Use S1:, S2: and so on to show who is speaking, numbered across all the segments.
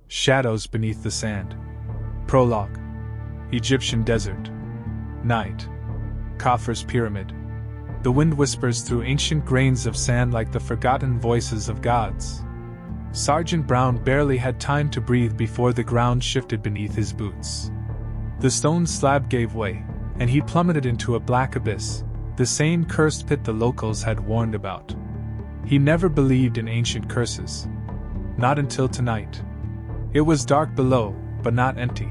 S1: Shadows beneath the sand. Prologue. Egyptian desert. Night. Khafre's pyramid. The wind whispers through ancient grains of sand like the forgotten voices of gods. Sergeant Brown barely had time to breathe before the ground shifted beneath his boots. The stone slab gave way, and he plummeted into a black abyss, the same cursed pit the locals had warned about. He never believed in ancient curses. Not until tonight. It was dark below, but not empty.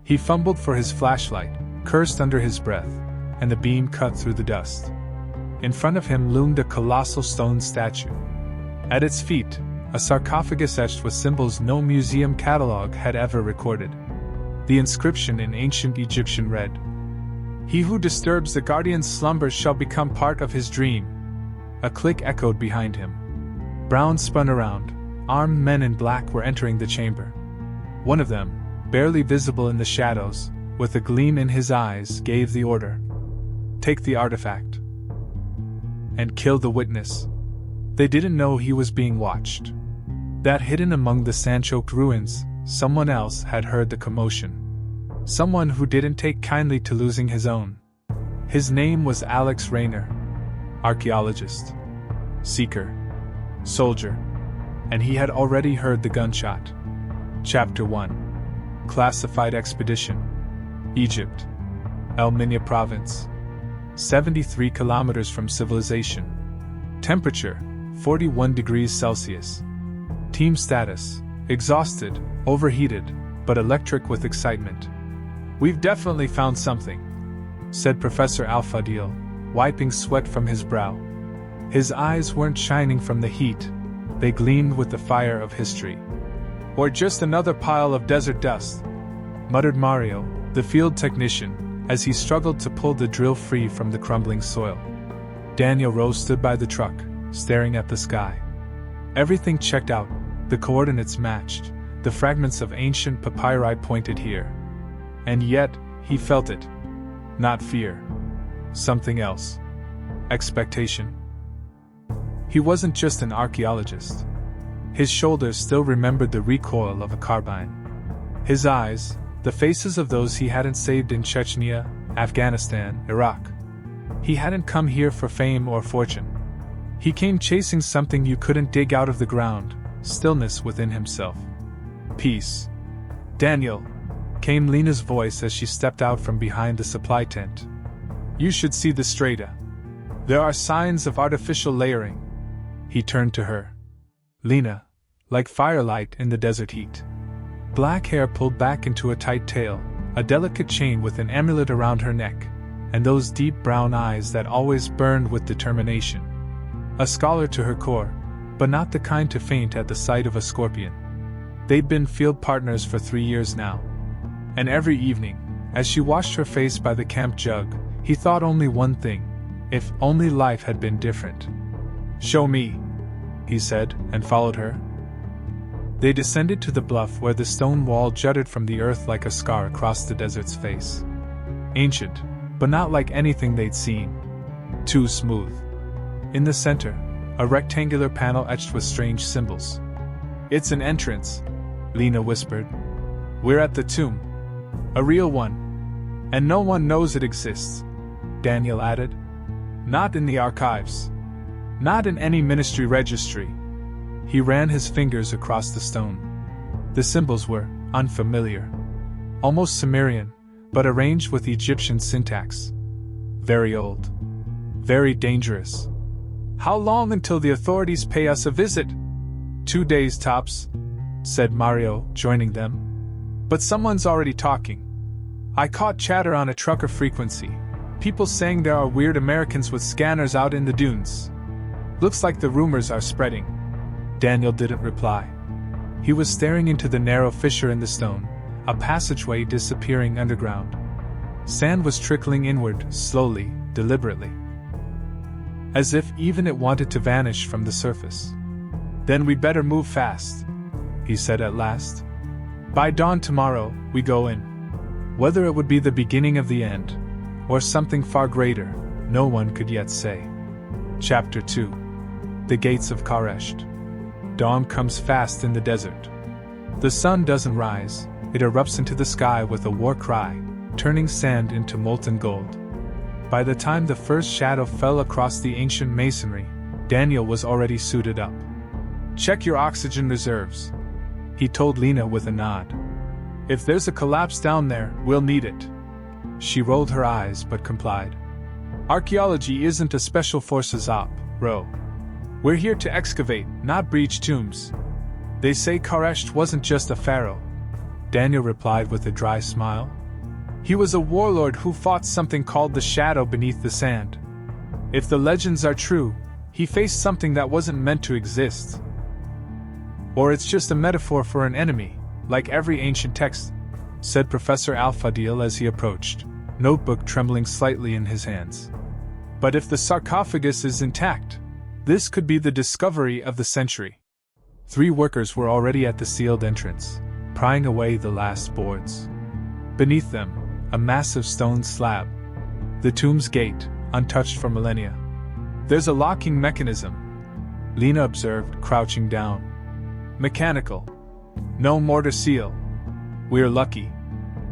S1: He fumbled for his flashlight, cursed under his breath, and the beam cut through the dust. In front of him loomed a colossal stone statue. At its feet, a sarcophagus etched with symbols no museum catalog had ever recorded. The inscription in ancient Egyptian read, "He who disturbs the guardian's slumber shall become part of his dream." A click echoed behind him. Brown spun around. Armed men in black were entering the chamber. One of them, barely visible in the shadows, with a gleam in his eyes, gave the order. "Take the artifact. And kill the witness." They didn't know he was being watched. That hidden among the sand-choked ruins, someone else had heard the commotion. Someone who didn't take kindly to losing his own. His name was Alex Rayner. Archaeologist. Seeker. Soldier. And he had already heard the gunshot. Chapter 1. Classified Expedition. Egypt. El Minya Province. 73 kilometers from civilization. Temperature, 41 degrees Celsius. Team status, exhausted, overheated, but electric with excitement. "We've definitely found something," said Professor Al-Fadil, wiping sweat from his brow. His eyes weren't shining from the heat. They gleamed with the fire of history. "Or just another pile of desert dust," muttered Mario, the field technician, as he struggled to pull the drill free from the crumbling soil. Daniel Rowe stood by the truck, staring at the sky. Everything checked out, the coordinates matched, the fragments of ancient papyri pointed here. And yet, he felt it. Not fear. Something else. Expectation. He wasn't just an archaeologist. His shoulders still remembered the recoil of a carbine. His eyes, the faces of those he hadn't saved in Chechnya, Afghanistan, Iraq. He hadn't come here for fame or fortune. He came chasing something you couldn't dig out of the ground, stillness within himself. "Peace. Daniel," came Lina's voice as she stepped out from behind the supply tent. "You should see the strata. There are signs of artificial layering." He turned to her. Lina, like firelight in the desert heat. Black hair pulled back into a tight tail, a delicate chain with an amulet around her neck, and those deep brown eyes that always burned with determination. A scholar to her core, but not the kind to faint at the sight of a scorpion. They'd been field partners for 3 years now. And every evening, as she washed her face by the camp jug, he thought only one thing: if only life had been different. "Show me," he said, and followed her. They descended to the bluff where the stone wall jutted from the earth like a scar across the desert's face. Ancient, but not like anything they'd seen. Too smooth. In the center, a rectangular panel etched with strange symbols. "It's an entrance," Lina whispered. "We're at the tomb. A real one. And no one knows it exists," Daniel added. "Not in the archives. Not in any ministry registry." He ran his fingers across the stone. The symbols were unfamiliar. Almost Sumerian, but arranged with Egyptian syntax. Very old. Very dangerous. "How long until the authorities pay us a visit?" 2 days tops, said Mario, joining them. "But someone's already talking. I caught chatter on a trucker frequency. People saying there are weird Americans with scanners out in the dunes. Looks like the rumors are spreading." Daniel didn't reply. He was staring into the narrow fissure in the stone, a passageway disappearing underground. Sand was trickling inward, slowly, deliberately. As if even it wanted to vanish from the surface. "Then we'd better move fast," he said at last. "By dawn tomorrow, we go in. Whether it would be the beginning of the end, or something far greater, no one could yet say. Chapter 2. The Gates of Koresht. Dawn comes fast in the desert. The sun doesn't rise, it erupts into the sky with a war cry, turning sand into molten gold. By the time the first shadow fell across the ancient masonry, Daniel was already suited up. "Check your oxygen reserves," he told Lina with a nod. "If there's a collapse down there, we'll need it." She rolled her eyes but complied. "Archaeology isn't a special forces op, Rowe. We're here to excavate, not breach tombs. They say Koresht wasn't just a pharaoh," Daniel replied with a dry smile. "He was a warlord who fought something called the shadow beneath the sand. If the legends are true, he faced something that wasn't meant to exist. Or it's just a metaphor for an enemy, like every ancient text," said Professor Al-Fadil as he approached, notebook trembling slightly in his hands. "But if the sarcophagus is intact, this could be the discovery of the century." 3 workers were already at the sealed entrance, prying away the last boards. Beneath them, a massive stone slab. The tomb's gate, untouched for millennia. "There's a locking mechanism," Lina observed, crouching down. "Mechanical. No mortar seal. We're lucky."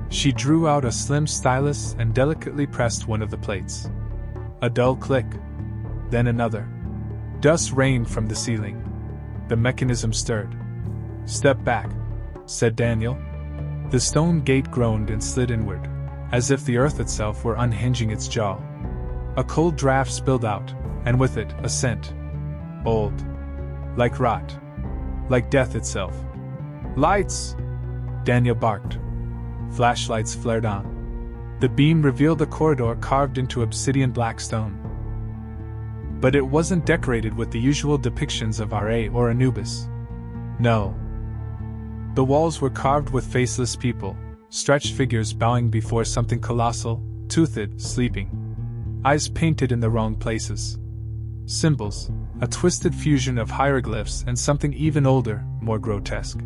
S1: She drew out a slim stylus and delicately pressed one of the plates. A dull click. Then another. Dust rained from the ceiling. The mechanism stirred. "Step back," said Daniel. The stone gate groaned and slid inward, as if the earth itself were unhinging its jaw. A cold draft spilled out, and with it, a scent. Old. Like rot. Like death itself. "Lights!" Daniel barked. Flashlights flared on. The beam revealed a corridor carved into obsidian black stone. But it wasn't decorated with the usual depictions of Ra or Anubis. No. The walls were carved with faceless people, stretched figures bowing before something colossal, toothed, sleeping. Eyes painted in the wrong places. Symbols, a twisted fusion of hieroglyphs and something even older, more grotesque.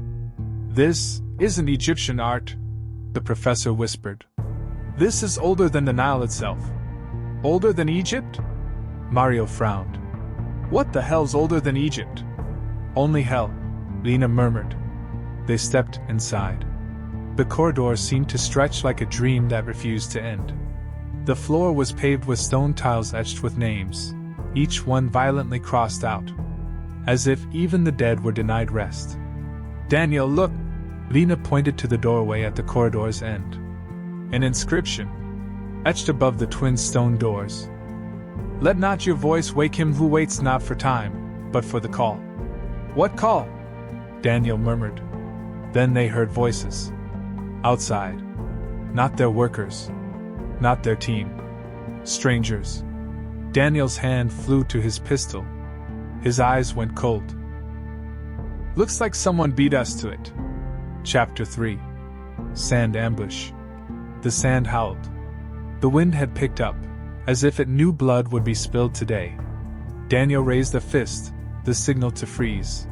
S1: "This isn't Egyptian art," the professor whispered. "This is older than the Nile itself." "Older than Egypt?" Mario frowned. "What the hell's older than Egypt?" "Only hell," Lina murmured. They stepped inside. The corridor seemed to stretch like a dream that refused to end. The floor was paved with stone tiles etched with names, each one violently crossed out, as if even the dead were denied rest. "Daniel, look!" Lina pointed to the doorway at the corridor's end. An inscription, etched above the twin stone doors. "Let not your voice wake him who waits not for time, but for the call." "What call?" Daniel murmured. Then they heard voices. Outside. Not their workers. Not their team. Strangers. Daniel's hand flew to his pistol. His eyes went cold. "Looks like someone beat us to it." Chapter 3. Sand Ambush. The sand howled. The wind had picked up, as if it knew blood would be spilled today. Daniel raised a fist, the signal to freeze.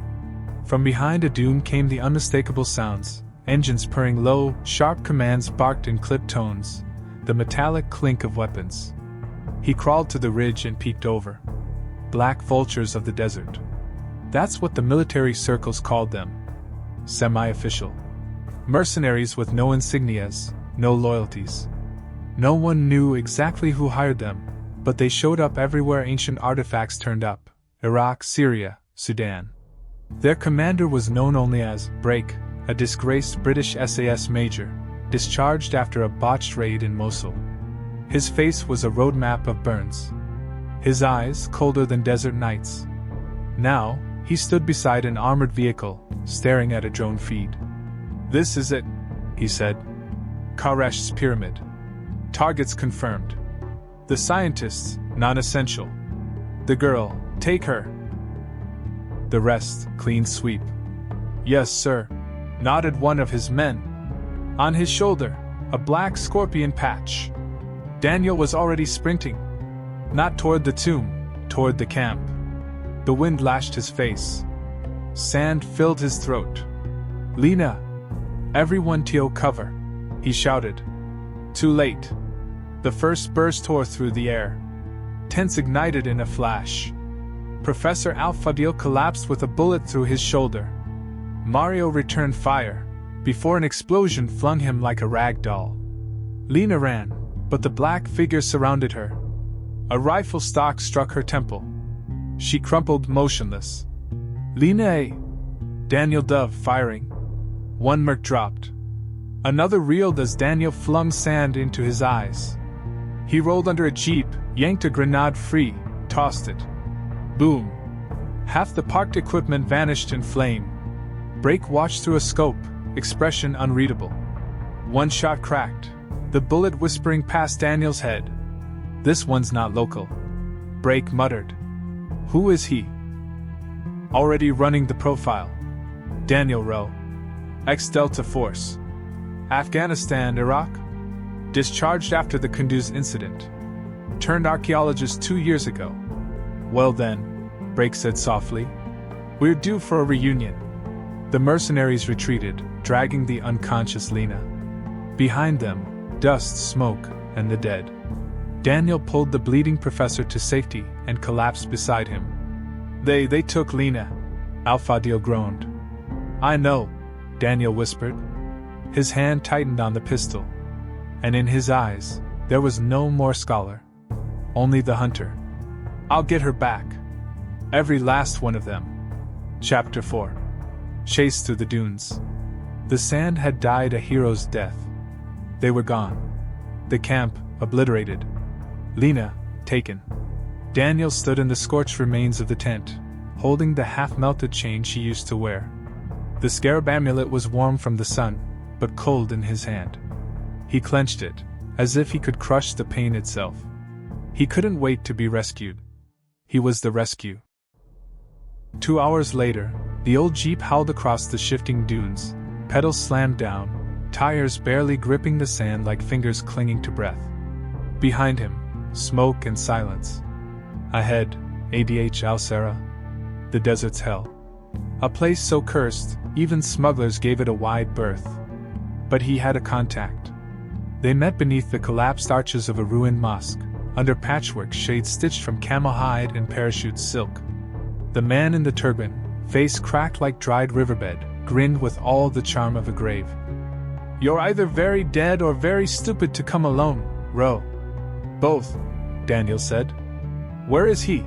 S1: From behind a dune came the unmistakable sounds, engines purring low, sharp commands barked in clipped tones, the metallic clink of weapons. He crawled to the ridge and peeked over. Black vultures of the desert. That's what the military circles called them. Semi-official. Mercenaries with no insignias, no loyalties. No one knew exactly who hired them, but they showed up everywhere ancient artifacts turned up: Iraq, Syria, Sudan. Their commander was known only as Brake, a disgraced British SAS major, discharged after a botched raid in Mosul. His face was a roadmap of burns. His eyes colder than desert nights. Now, he stood beside an armored vehicle, staring at a drone feed. "This is it," he said. "Koresht's pyramid. Targets confirmed. The scientists, non-essential. The girl, take her. The rest, clean sweep." "Yes, sir," nodded one of his men. On his shoulder, a black scorpion patch. Daniel was already sprinting. Not toward the tomb, toward the camp. The wind lashed his face. Sand filled his throat. "Lina! Everyone to cover!" he shouted. Too late. The first burst tore through the air. Tents ignited in a flash. Professor Al-Fadil collapsed with a bullet through his shoulder. Mario returned fire, before an explosion flung him like a rag doll. Lina ran, but the black figure surrounded her. A rifle stock struck her temple. She crumpled motionless. Lina! Daniel dove, firing. One merc dropped. Another reeled as Daniel flung sand into his eyes. He rolled under a jeep, yanked a grenade free, tossed it. Boom! Half the parked equipment vanished in flame. Brake watched through a scope, expression unreadable. One shot cracked, the bullet whispering past Daniel's head. This one's not local. Brake muttered. Who is he? Already running the profile. Daniel Rowe. Ex-Delta Force. Afghanistan, Iraq? Discharged after the Kunduz incident. Turned archaeologist 2 years ago. Well then, Brake said softly. We're due for a reunion. The mercenaries retreated, dragging the unconscious Lina. Behind them, dust, smoke, and the dead. Daniel pulled the bleeding professor to safety and collapsed beside him. They took Lina. Al-Fadil groaned. I know, Daniel whispered. His hand tightened on the pistol. And in his eyes, there was no more scholar. Only the hunter. I'll get her back. Every last one of them. Chapter 4. Chase through the dunes. The sand had died a hero's death. They were gone. The camp, obliterated. Lina, taken. Daniel stood in the scorched remains of the tent, holding the half-melted chain she used to wear. The scarab amulet was warm from the sun, but cold in his hand. He clenched it, as if he could crush the pain itself. He couldn't wait to be rescued. He was the rescue. 2 hours later, the old jeep howled across the shifting dunes, pedals slammed down, tires barely gripping the sand like fingers clinging to breath. Behind him, smoke and silence. Ahead, ADH Al-Sara. The desert's hell. A place so cursed, even smugglers gave it a wide berth. But he had a contact. They met beneath the collapsed arches of a ruined mosque, under patchwork shades stitched from camel hide and parachute silk. The man in the turban, face cracked like dried riverbed, grinned with all the charm of a grave. You're either very dead or very stupid to come alone, Rowe. Both, Daniel said. Where is he?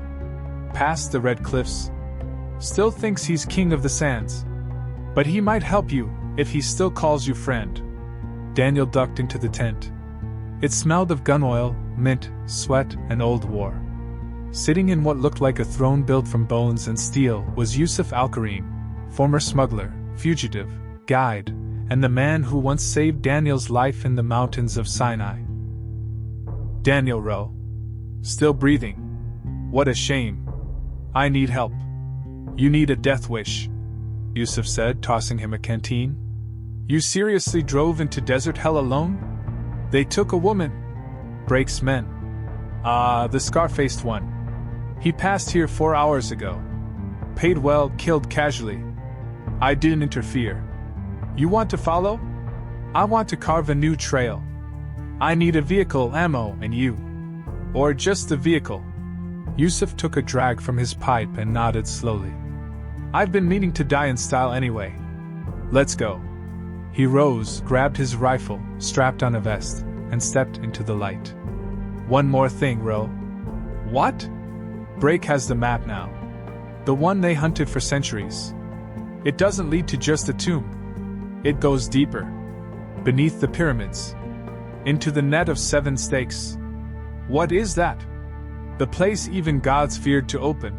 S1: Past the red cliffs. Still thinks he's king of the sands. But he might help you, if he still calls you friend. Daniel ducked into the tent. It smelled of gun oil, mint, sweat, and old war. Sitting in what looked like a throne built from bones and steel was Yusuf Al-Karim, former smuggler, fugitive, guide, and the man who once saved Daniel's life in the mountains of Sinai. Daniel Rowe. Still breathing. What a shame. I need help. You need a death wish, Yusuf said, tossing him a canteen. You seriously drove into desert hell alone? They took a woman. Brake's men. The scar-faced one. He passed here 4 hours ago. Paid well, killed casually. I didn't interfere. You want to follow? I want to carve a new trail. I need a vehicle, ammo, and you. Or just the vehicle. Yusuf took a drag from his pipe and nodded slowly. I've been meaning to die in style anyway. Let's go. He rose, grabbed his rifle, strapped on a vest, and stepped into the light. One more thing, Rowe. What? Brake has the map now. The one they hunted for centuries. It doesn't lead to just a tomb. It goes deeper. Beneath the pyramids. Into the net of 7 stakes. What is that? The place even gods feared to open.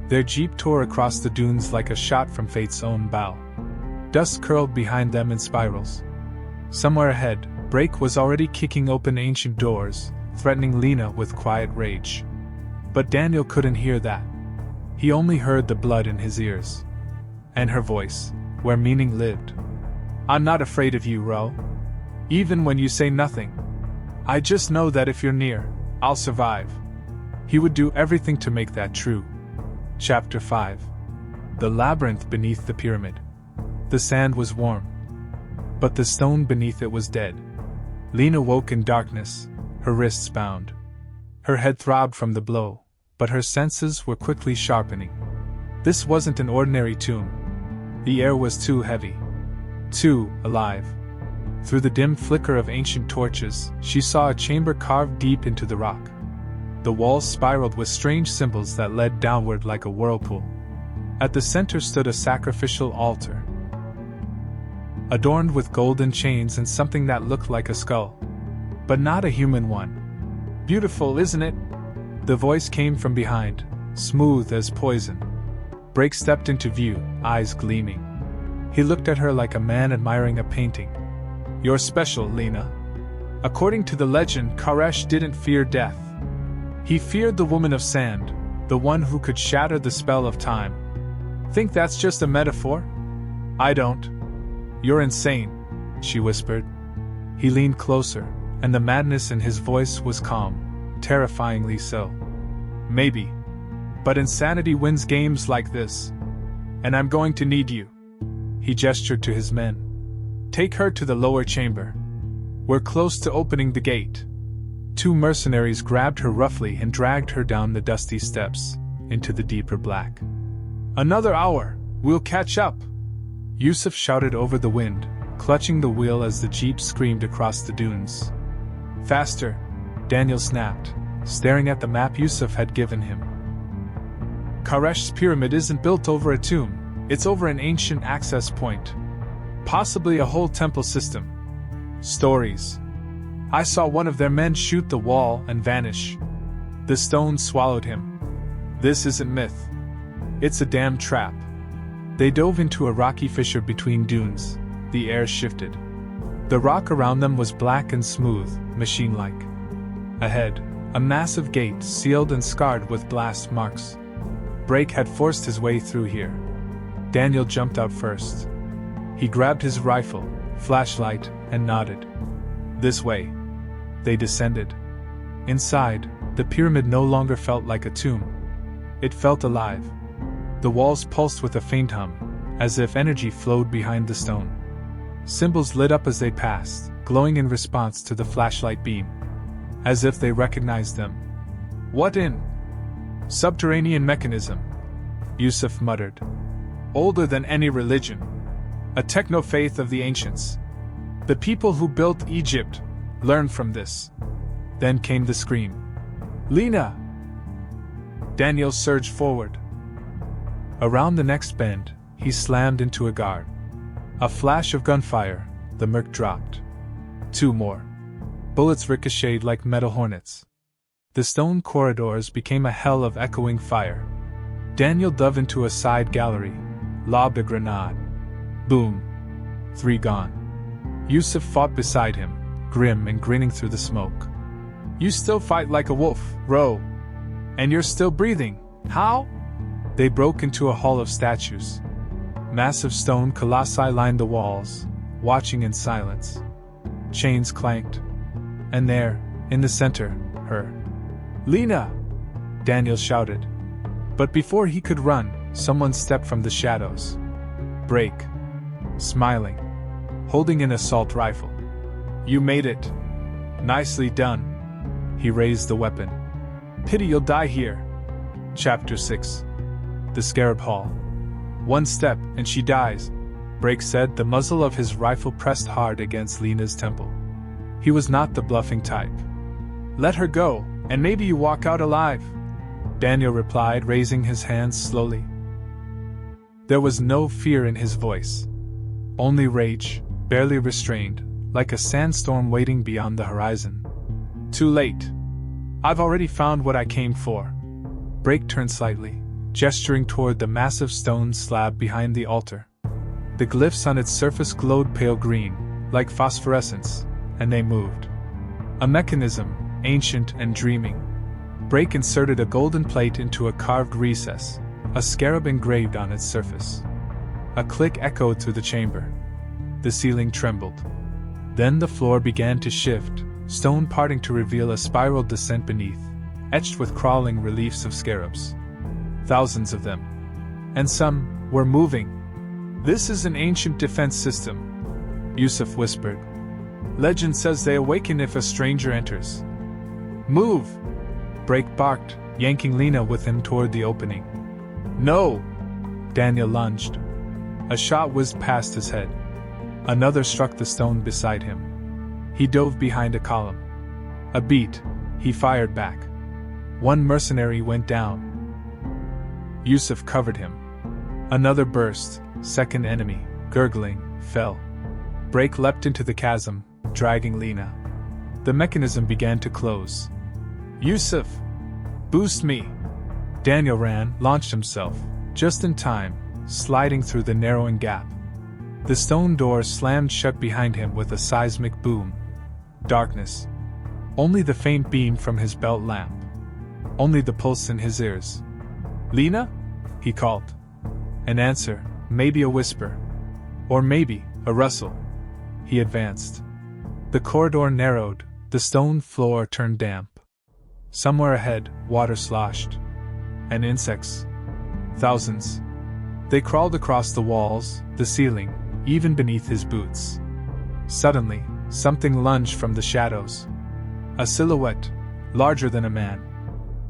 S1: Their jeep tore across the dunes like a shot from fate's own bow. Dust curled behind them in spirals. Somewhere ahead, Brake was already kicking open ancient doors, threatening Lina with quiet rage. But Daniel couldn't hear that. He only heard the blood in his ears. And her voice, where meaning lived. I'm not afraid of you, Rowe. Even when you say nothing. I just know that if you're near, I'll survive. He would do everything to make that true. Chapter 5. The labyrinth beneath the pyramid. The sand was warm. But the stone beneath it was dead. Lina woke in darkness, her wrists bound. Her head throbbed from the blow, but her senses were quickly sharpening. This wasn't an ordinary tomb. The air was too heavy. Too alive. Through the dim flicker of ancient torches, she saw a chamber carved deep into the rock. The walls spiraled with strange symbols that led downward like a whirlpool. At the center stood a sacrificial altar, adorned with golden chains and something that looked like a skull. But not a human one. "Beautiful, isn't it?" The voice came from behind, smooth as poison. Brake stepped into view, eyes gleaming. He looked at her like a man admiring a painting. "You're special, Lina." According to the legend, Koresh didn't fear death. He feared the woman of sand, the one who could shatter the spell of time. Think that's just a metaphor? I don't. You're insane, she whispered. He leaned closer, and the madness in his voice was calm, terrifyingly so. Maybe. But insanity wins games like this. And I'm going to need you. He gestured to his men. Take her to the lower chamber. We're close to opening the gate. 2 mercenaries grabbed her roughly and dragged her down the dusty steps, into the deeper black. Another hour, we'll catch up, Yusuf shouted over the wind, clutching the wheel as the jeep screamed across the dunes. Faster, Daniel snapped, staring at the map Yusuf had given him. Koresh's pyramid isn't built over a tomb, it's over an ancient access point. Possibly a whole temple system. Stories. I saw one of their men shoot the wall and vanish. The stone swallowed him. This isn't myth. It's a damn trap. They dove into a rocky fissure between dunes. The air shifted. The rock around them was black and smooth, machine-like. Ahead, a massive gate sealed and scarred with blast marks. Brake had forced his way through here. Daniel jumped out first. He grabbed his rifle, flashlight, and nodded. This way. They descended. Inside, the pyramid no longer felt like a tomb. It felt alive. The walls pulsed with a faint hum, as if energy flowed behind the stone. Symbols lit up as they passed, glowing in response to the flashlight beam. As if they recognized them. What in? Subterranean mechanism, Yusuf muttered. Older than any religion. A techno-faith of the ancients. The people who built Egypt learned from this. Then came the scream. Lina! Daniel surged forward. Around the next bend, he slammed into a guard. A flash of gunfire, the merc dropped. 2 more. Bullets ricocheted like metal hornets. The stone corridors became a hell of echoing fire. Daniel dove into a side gallery, lobbed a grenade. Boom. 3 gone. Yusuf fought beside him, grim and grinning through the smoke. You still fight like a wolf, Rowe. And you're still breathing, how? They broke into a hall of statues. Massive stone colossi lined the walls, watching in silence. Chains clanked. And there, in the center, her. Lina! Daniel shouted. But before he could run, someone stepped from the shadows. Brake. Smiling. Holding an assault rifle. You made it. Nicely done. He raised the weapon. Pity you'll die here. Chapter 6. The Scarab Hall. 1 step, and she dies, Brake said, the muzzle of his rifle pressed hard against Lina's temple. He was not the bluffing type. Let her go, and maybe you walk out alive, Daniel replied, raising his hands slowly. There was no fear in his voice. Only rage, barely restrained, like a sandstorm waiting beyond the horizon. Too late. I've already found what I came for. Brake turned slightly, gesturing toward the massive stone slab behind the altar. The glyphs on its surface glowed pale green, like phosphorescence, and they moved. A mechanism, ancient and dreaming. Brake inserted a golden plate into a carved recess, a scarab engraved on its surface. A click echoed through the chamber. The ceiling trembled. Then the floor began to shift, stone parting to reveal a spiral descent beneath, etched with crawling reliefs of scarabs. Thousands of them. And some were moving. This is an ancient defense system, Yusuf whispered. Legend says they awaken if a stranger enters. Move! Brake barked, yanking Lina with him toward the opening. No! Daniel lunged. A shot whizzed past his head. Another struck the stone beside him. He dove behind a column. A beat, he fired back. One mercenary went down. Yusuf covered him. Another burst, second enemy, gurgling, fell. Brake leapt into the chasm, dragging Lina. The mechanism began to close. Yusuf! Boost me! Daniel ran, launched himself, just in time, sliding through the narrowing gap. The stone door slammed shut behind him with a seismic boom. Darkness. Only the faint beam from his belt lamp. Only the pulse in his ears. Lina? He called. An answer, maybe a whisper. Or maybe a rustle. He advanced. The corridor narrowed, the stone floor turned damp. Somewhere ahead, water sloshed. And insects. Thousands. They crawled across the walls, the ceiling, even beneath his boots. Suddenly, something lunged from the shadows. A silhouette, larger than a man.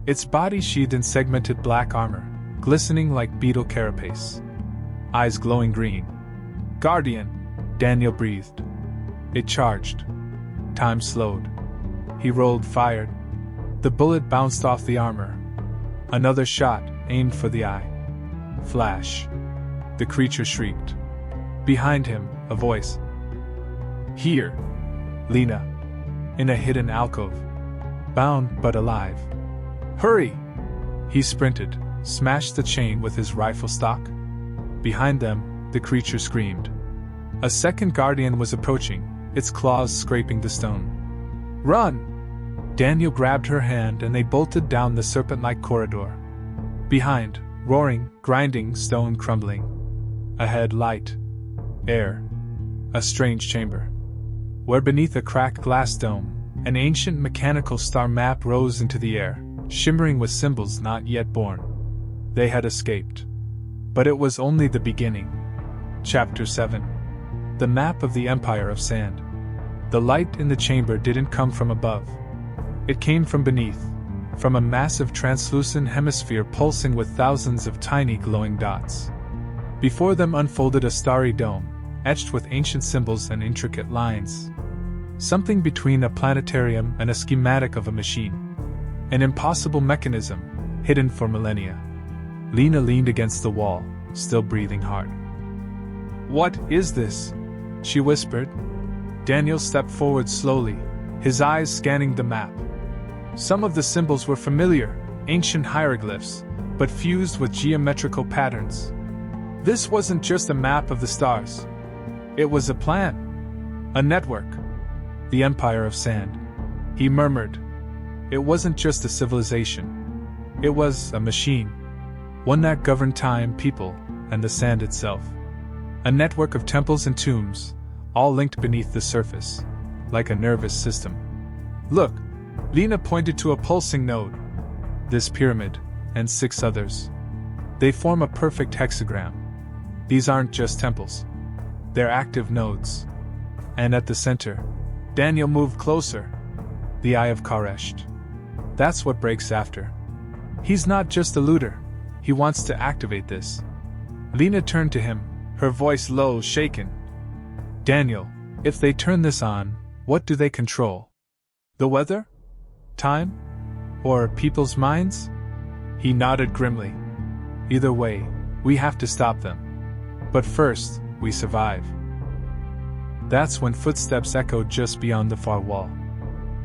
S1: Its body sheathed in segmented black armor, glistening like beetle carapace. Eyes glowing green. Guardian! Daniel breathed. It charged. Time slowed. He rolled, fired. The bullet bounced off the armor. Another shot, aimed for the eye. Flash. The creature shrieked. Behind him, a voice. Here! Lina. In a hidden alcove. Bound but alive. Hurry! He sprinted, smashed the chain with his rifle stock. Behind them, the creature screamed. A second guardian was approaching, its claws scraping the stone. Run! Daniel grabbed her hand and they bolted down the serpent-like corridor. Behind, roaring, grinding, stone crumbling. Ahead, light. Air. A strange chamber. Where beneath a cracked glass dome, an ancient mechanical star map rose into the air, shimmering with symbols not yet born. They had escaped. But it was only the beginning. Chapter 7. The map of the Empire of Sand. The light in the chamber didn't come from above. It came from beneath, from a massive translucent hemisphere pulsing with thousands of tiny glowing dots. Before them unfolded a starry dome, etched with ancient symbols and intricate lines. Something between a planetarium and a schematic of a machine. An impossible mechanism, hidden for millennia. Lina leaned against the wall, still breathing hard. What is this? She whispered. Daniel stepped forward slowly, his eyes scanning the map. Some of the symbols were familiar, ancient hieroglyphs, but fused with geometrical patterns. This wasn't just a map of the stars. It was a plan. A network. The Empire of Sand. He murmured. It wasn't just a civilization. It was a machine. One that governed time, people, and the sand itself. A network of temples and tombs, all linked beneath the surface, like a nervous system. Look, Lina pointed to a pulsing node. This pyramid, and 6 others. They form a perfect hexagram. These aren't just temples. They're active nodes. And at the center, Daniel moved closer. The Eye of Karesht. That's what Brake's after. He's not just a looter. He wants to activate this. Lina turned to him, her voice low, shaken. Daniel, if they turn this on, what do they control? The weather? Time? Or people's minds? He nodded grimly. Either way, we have to stop them. But first, we survive. That's when footsteps echoed just beyond the far wall.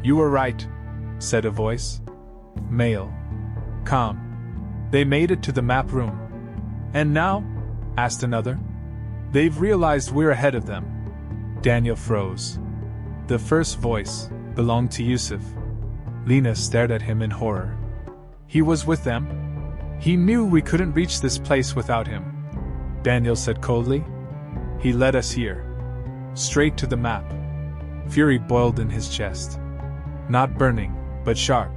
S1: You were right, said a voice. Male. Calm. They made it to the map room. And now? Asked another. They've realized we're ahead of them. Daniel froze. The first voice belonged to Yusuf. Lina stared at him in horror. He was with them? He knew we couldn't reach this place without him. Daniel said coldly. He led us here. Straight to the map. Fury boiled in his chest. Not burning, but sharp.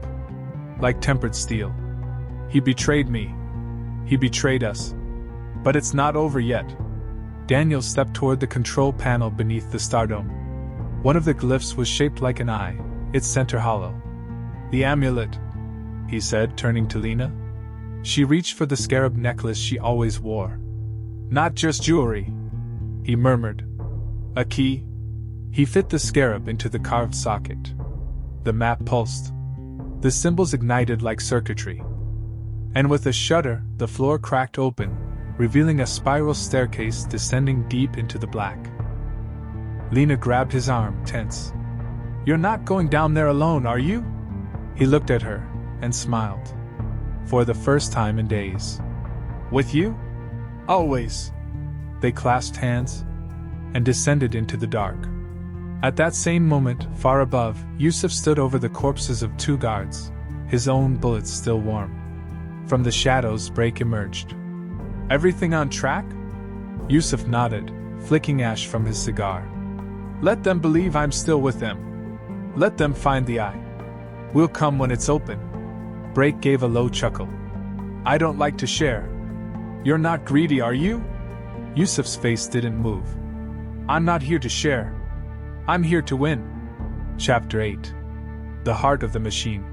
S1: Like tempered steel. He betrayed me. He betrayed us. But it's not over yet. Daniel stepped toward the control panel beneath the stardome. One of the glyphs was shaped like an eye, its center hollow. The amulet, he said, turning to Lina. She reached for the scarab necklace she always wore. Not just jewelry, he murmured. A key? He fit the scarab into the carved socket. The map pulsed. The symbols ignited like circuitry. And with a shudder, the floor cracked open, revealing a spiral staircase descending deep into the black. Lina grabbed his arm, tense. You're not going down there alone, are you? He looked at her and smiled. For the first time in days. With you? Always. They clasped hands and descended into the dark. At that same moment, far above, Yusuf stood over the corpses of 2 guards, his own bullets still warm. From the shadows, Brake emerged. Everything on track? Yusuf nodded, flicking ash from his cigar. Let them believe I'm still with them. Let them find the eye. We'll come when it's open. Brake gave a low chuckle. I don't like to share. You're not greedy, are you? Yusuf's face didn't move. I'm not here to share. I'm here to win. Chapter 8. The Heart of the Machine.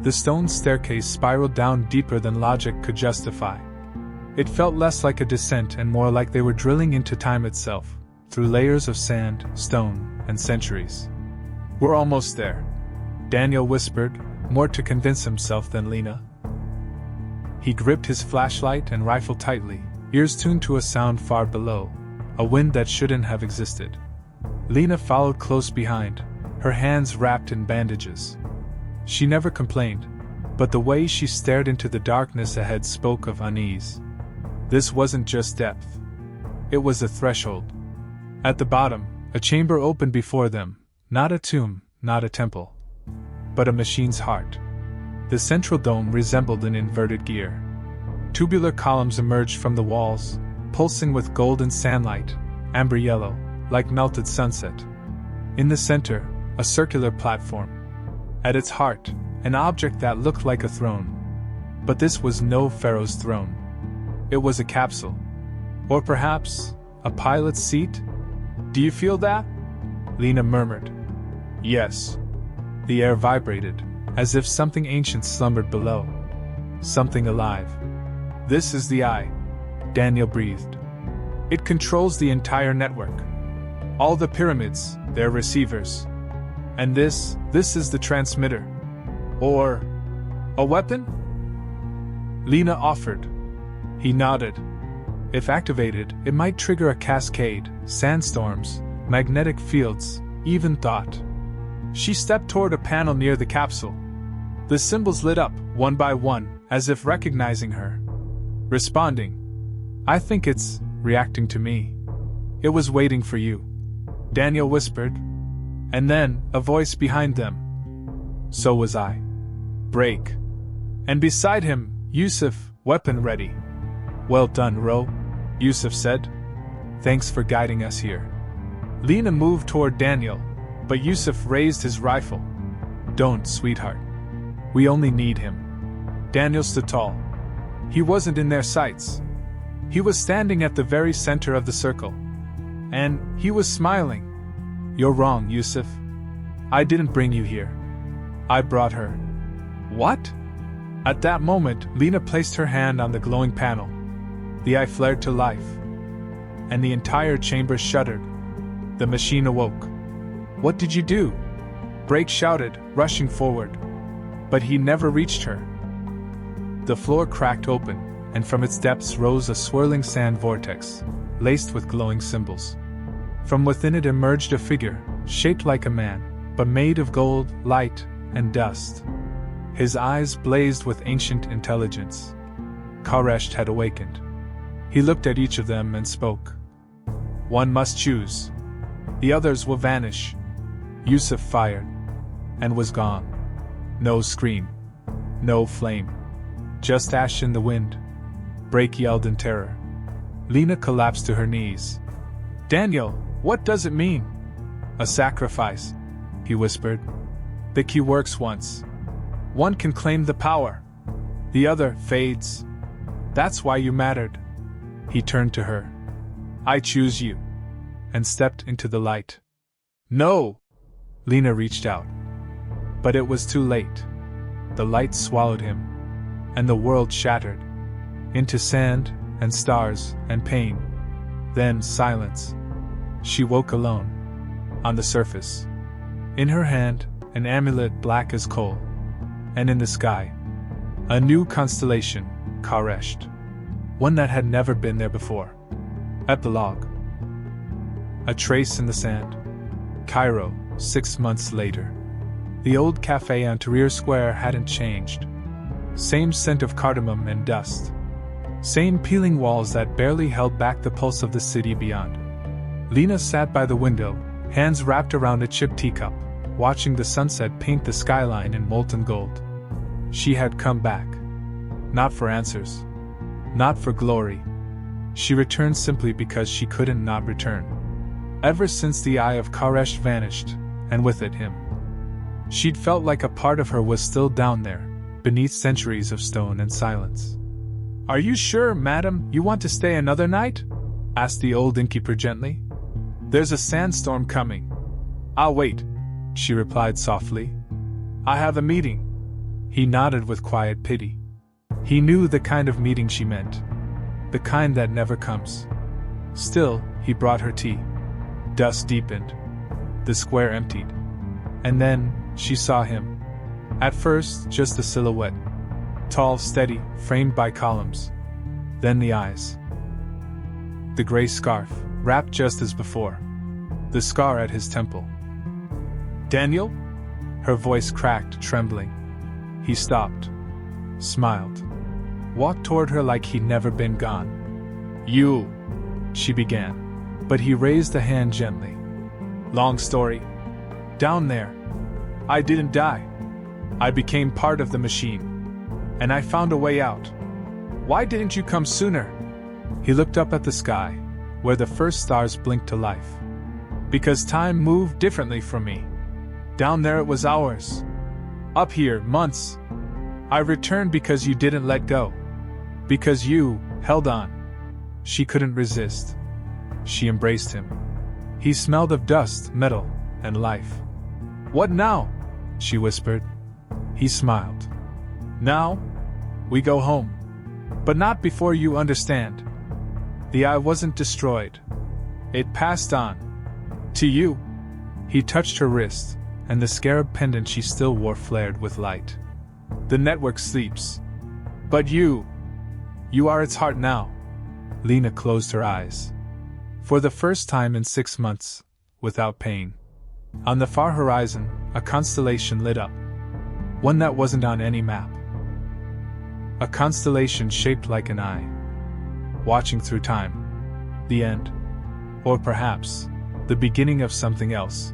S1: The stone staircase spiraled down deeper than logic could justify. It felt less like a descent and more like they were drilling into time itself, through layers of sand, stone, and centuries. We're almost there, Daniel whispered, more to convince himself than Lina. He gripped his flashlight and rifle tightly, ears tuned to a sound far below, a wind that shouldn't have existed. Lina followed close behind, her hands wrapped in bandages. She never complained, but the way she stared into the darkness ahead spoke of unease. This wasn't just depth. It was a threshold. At the bottom, a chamber opened before them, not a tomb, not a temple, but a machine's heart. The central dome resembled an inverted gear. Tubular columns emerged from the walls, pulsing with golden sandlight, amber yellow, like melted sunset. In the center, a circular platform. At its heart, an object that looked like a throne. But this was no pharaoh's throne. It was a capsule. Or perhaps, a pilot's seat? Do you feel that? Lina murmured. Yes. The air vibrated, as if something ancient slumbered below. Something alive. This is the eye, Daniel breathed. It controls the entire network. All the pyramids, their receivers. And this is the transmitter. Or a weapon? Lina offered. He nodded. If activated, it might trigger a cascade, sandstorms, magnetic fields, even thought. She stepped toward a panel near the capsule. The symbols lit up, one by one, as if recognizing her. Responding. I think it's reacting to me. It was waiting for you. Daniel whispered. And then, a voice behind them. So was I. Brake. And beside him, Yusuf, weapon ready. Well done, Rowe, Yusuf said. Thanks for guiding us here. Lina moved toward Daniel, but Yusuf raised his rifle. Don't, sweetheart. We only need him. Daniel stood tall. He wasn't in their sights. He was standing at the very center of the circle. And he was smiling. You're wrong, Yusuf. I didn't bring you here. I brought her. What? At that moment, Lina placed her hand on the glowing panel. The eye flared to life. And the entire chamber shuddered. The machine awoke. What did you do? Brake shouted, rushing forward. But he never reached her. The floor cracked open, and from its depths rose a swirling sand vortex, laced with glowing symbols. From within it emerged a figure, shaped like a man, but made of gold, light, and dust. His eyes blazed with ancient intelligence. Koresht had awakened. He looked at each of them and spoke. One must choose. The others will vanish. Yusuf fired, and was gone. No scream. No flame. Just ash in the wind. Brake yelled in terror. Lina collapsed to her knees. Daniel, what does it mean? A sacrifice, he whispered. The key works once. One can claim the power. The other fades. That's why you mattered. He turned to her. I choose you. And stepped into the light. No! Lina reached out. But it was too late. the light swallowed him, and the world shattered into sand and stars and pain. Then silence. She woke alone. On the surface. In her hand, an amulet black as coal. And in the sky, a new constellation, Karesht. One that had never been there before. Epilogue. A trace in the sand. Cairo, 6 months later. The old cafe on Tahrir Square hadn't changed. Same scent of cardamom and dust. Same peeling walls that barely held back the pulse of the city beyond. Lina sat by the window, hands wrapped around a chipped teacup, watching the sunset paint the skyline in molten gold. She had come back. Not for answers. Not for glory. She returned simply because she couldn't not return. Ever since the eye of Karesht vanished, and with it him. She'd felt like a part of her was still down there, beneath centuries of stone and silence. "Are you sure, madam, you want to stay another night?" asked the old innkeeper gently. "There's a sandstorm coming." "I'll wait," she replied softly. "I have a meeting." He nodded with quiet pity. He knew the kind of meeting she meant. The kind that never comes. Still, he brought her tea. Dusk deepened. The square emptied. And then, she saw him. At first, just a silhouette. Tall, steady, framed by columns. Then the eyes. The gray scarf, wrapped just as before. The scar at his temple. "Daniel?" Her voice cracked, trembling. He stopped. Smiled. Walked toward her like he'd never been gone. "You," she began. But he raised a hand gently. "Long story. Down there. I didn't die. I became part of the machine. And I found a way out. Why didn't you come sooner?" He looked up at the sky, where the first stars blinked to life. "Because time moved differently from me. Down there it was hours. Up here, months. I returned because you didn't let go. Because you held on." She couldn't resist. She embraced him. He smelled of dust, metal, and life. "What now?" she whispered. He smiled. "Now? We go home. But not before you understand. The eye wasn't destroyed. It passed on. To you." He touched her wrist, and the scarab pendant she still wore flared with light. "The network sleeps. But you are its heart now." Lina closed her eyes. For the first time in 6 months, without pain. On the far horizon, a constellation lit up. One that wasn't on any map. A constellation shaped like an eye. Watching through time. The end. Or perhaps, the beginning of something else.